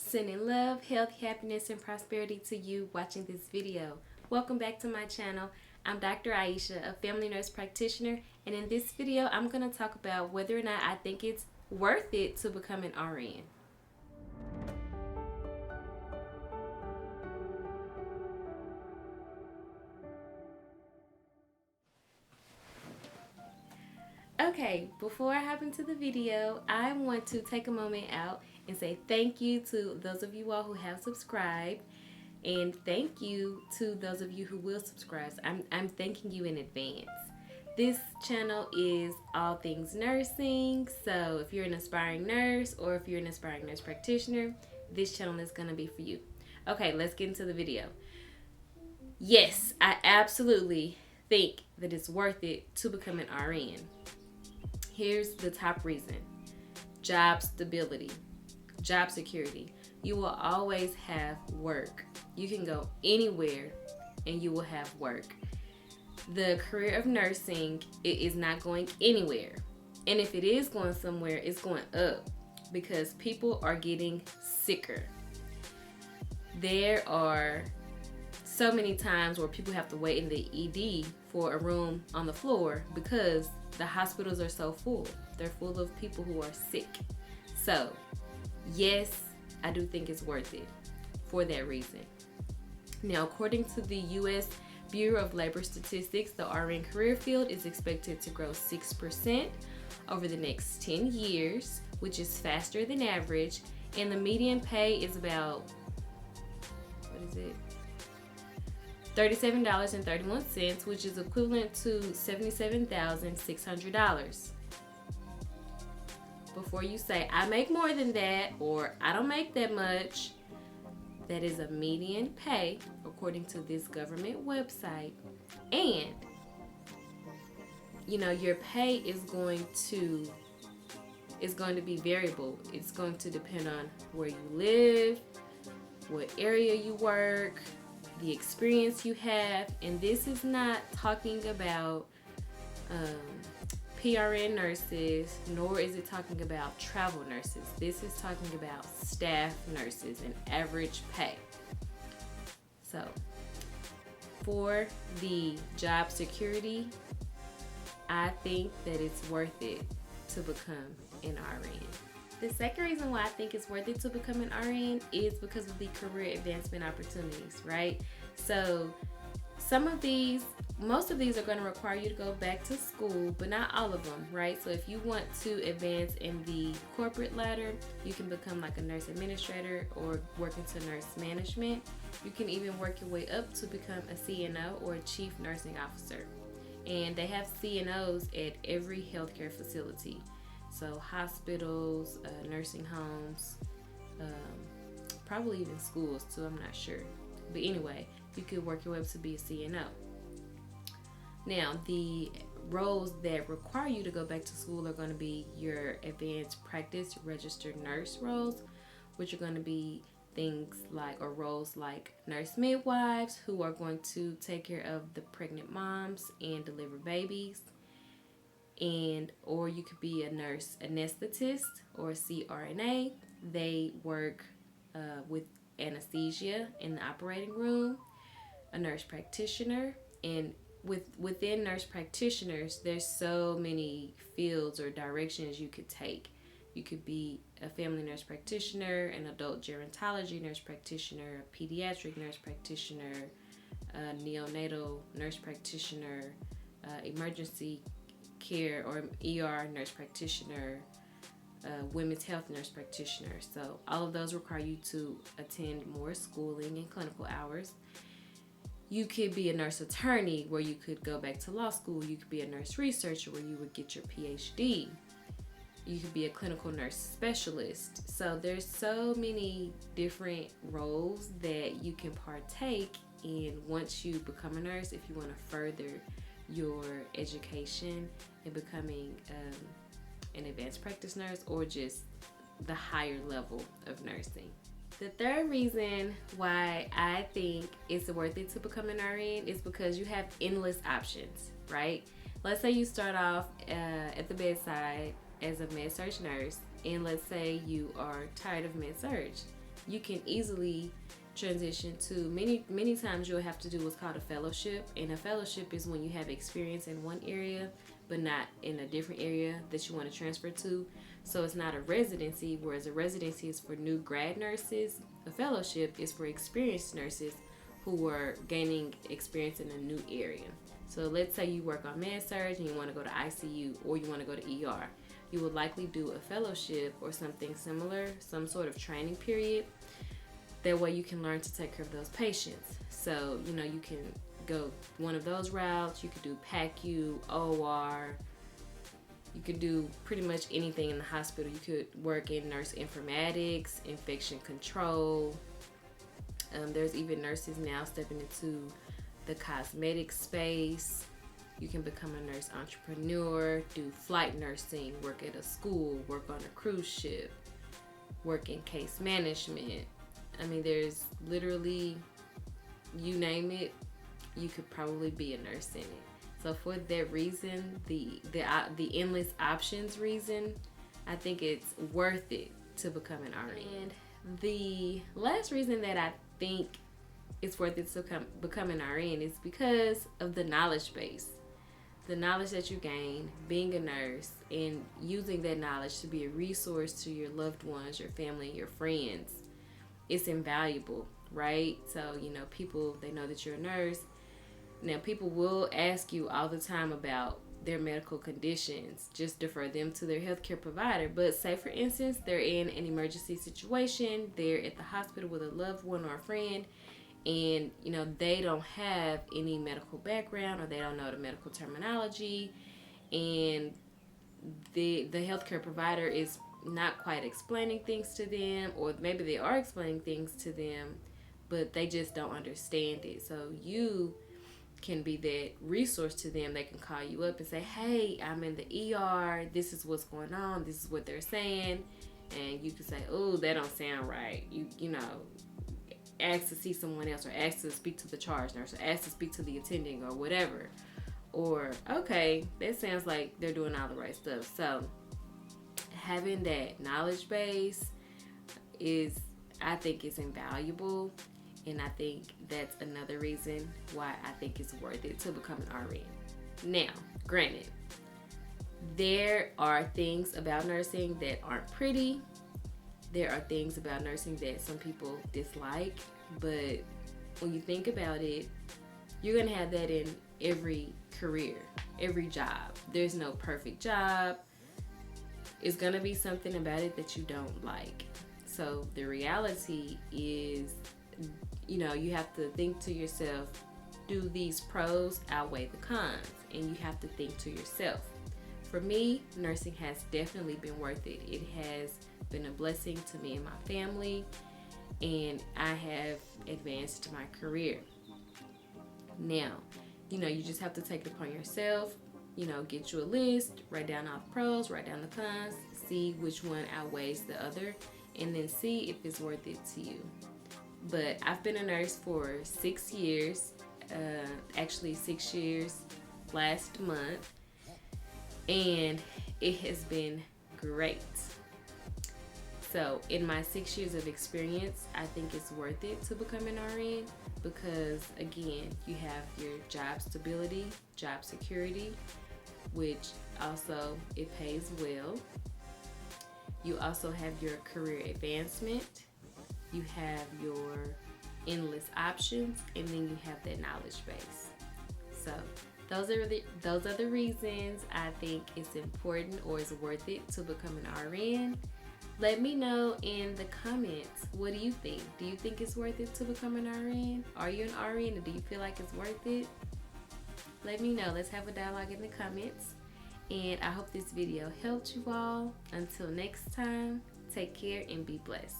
Sending love, health, happiness, and prosperity to you watching this video. Welcome back to my channel. I'm Dr. Aisha, a family nurse practitioner, and in this video, I'm going to talk about whether or not I think it's worth it to become an RN. Okay, before I hop into the video, I want to take a moment out and say thank you to those of you all who have subscribed, and thank you to those of you who will subscribe. I'm thanking you in advance. This channel is all things nursing, so if you're an aspiring nurse or if you're an aspiring nurse practitioner, this channel is going to be for you. Okay, let's get into the video. Yes, I absolutely think that it's worth it to become an RN. Here's the top reason: job stability, job security. You will always have work. You can go anywhere and you will have work. The career of nursing, it is not going anywhere. And if it is going somewhere, it's going up because people are getting sicker. There are so many times where people have to wait in the ED for a room on the floor because the hospitals are so full. They're full of people who are sick. So, yes, I do think it's worth it for that reason. Now, according to the U.S. Bureau of Labor Statistics, the RN career field is expected to grow 6% over the next 10 years, which is faster than average, and the median pay is about, $37.31, which is equivalent to $77,600. Before you say, I make more than that, or I don't make that much, that is a median pay according to this government website. And, your pay is going to be variable. It's going to depend on where you live, what area you work, the experience you have. And this is not talking about PRN nurses, nor is it talking about travel nurses. This is talking about staff nurses and average pay. So, for the job security, I think that it's worth it to become an RN. The second reason why I think it's worth it to become an RN is because of the career advancement opportunities, right? So most of these are going to require you to go back to school, but not all of them, right? So if you want to advance in the corporate ladder, you can become like a nurse administrator or work into nurse management. You can even work your way up to become a CNO or a chief nursing officer. And they have CNOs at every healthcare facility. So hospitals, nursing homes, probably even schools too, I'm not sure. But anyway, you could work your way up to be a CNO. Now, the roles that require you to go back to school are going to be your advanced practice registered nurse roles, which are going to be roles like nurse midwives, who are going to take care of the pregnant moms and deliver babies. Or you could be a nurse anesthetist or a CRNA. They work with anesthesia in the operating room. A nurse practitioner, and within nurse practitioners, there's so many fields or directions you could take. You could be a family nurse practitioner, an adult gerontology nurse practitioner, a pediatric nurse practitioner, a neonatal nurse practitioner, emergency care or ER nurse practitioner, women's health nurse practitioner. So all of those require you to attend more schooling and clinical hours. You could be a nurse attorney, where you could go back to law school. You could be a nurse researcher, where you would get your PhD. You could be a clinical nurse specialist. So there's so many different roles that you can partake in once you become a nurse, if you want to further your education in becoming an advanced practice nurse or just the higher level of nursing. The third reason why I think it's worth it to become an RN is because you have endless options, right? Let's say you start off at the bedside as a med-surg nurse, and let's say you are tired of med-surg. you can easily transition to many times you'll have to do what's called a fellowship, and a fellowship is when you have experience in one area but not in a different area that you want to transfer to. So it's not a residency, whereas a residency is for new grad nurses. A fellowship is for experienced nurses who are gaining experience in a new area. So let's say you work on med surg and you want to go to ICU or you want to go to ER. You would likely do a fellowship or something similar, some sort of training period. That way you can learn to take care of those patients. So, you know, you can go one of those routes. You could do PACU, OR. You could do pretty much anything in the hospital. You could work in nurse informatics, infection control. There's even nurses now stepping into the cosmetic space. You can become a nurse entrepreneur, do flight nursing, work at a school, work on a cruise ship, work in case management. I mean, there's literally, you name it, you could probably be a nurse in it. So for that reason, the endless options reason, I think it's worth it to become an RN. And the last reason that I think it's worth it to become an RN is because of the knowledge base. The knowledge that you gain being a nurse and using that knowledge to be a resource to your loved ones, your family, your friends. It's invaluable, right? So, you know, people, they know that you're a nurse. Now, people will ask you all the time about their medical conditions. Just defer them to their healthcare provider. But say, for instance, they're in an emergency situation. They're at the hospital with a loved one or a friend. And, you know, they don't have any medical background or they don't know the medical terminology. And the healthcare provider is not quite explaining things to them, or maybe they are explaining things to them, but they just don't understand it. So you can be that resource to them. They can call you up and say, hey, I'm in the ER. This is what's going on. This is what they're saying. And you can say, oh, that don't sound right. You know, ask to see someone else, or ask to speak to the charge nurse, or ask to speak to the attending, or whatever. Or, okay, that sounds like they're doing all the right stuff. So having that knowledge base is, I think, is invaluable. And I think that's another reason why I think it's worth it to become an RN. Now, granted, there are things about nursing that aren't pretty. There are things about nursing that some people dislike. But when you think about it, you're going to have that in every career, every job. There's no perfect job. It's going to be something about it that you don't like. So the reality is, you know, you have to think to yourself, do these pros outweigh the cons? And you have to think to yourself. For me, nursing has definitely been worth it. It has been a blessing to me and my family, and I have advanced my career. Now, you know, you just have to take it upon yourself, you know, get you a list, write down all the pros, write down the cons, see which one outweighs the other, and then see if it's worth it to you. But I've been a nurse for 6 years, actually 6 years last month, and it has been great. So in my 6 years of experience, I think it's worth it to become an RN because, again, you have your job stability, job security, which also it pays well. You also have your career advancement. You have your endless options, and then you have that knowledge base. So those are the reasons I think it's important or it's worth it to become an RN. Let me know in the comments, what do you think? Do you think it's worth it to become an RN? Are you an RN, or do you feel like it's worth it? Let me know. Let's have a dialogue in the comments. And I hope this video helped you all. Until next time, take care and be blessed.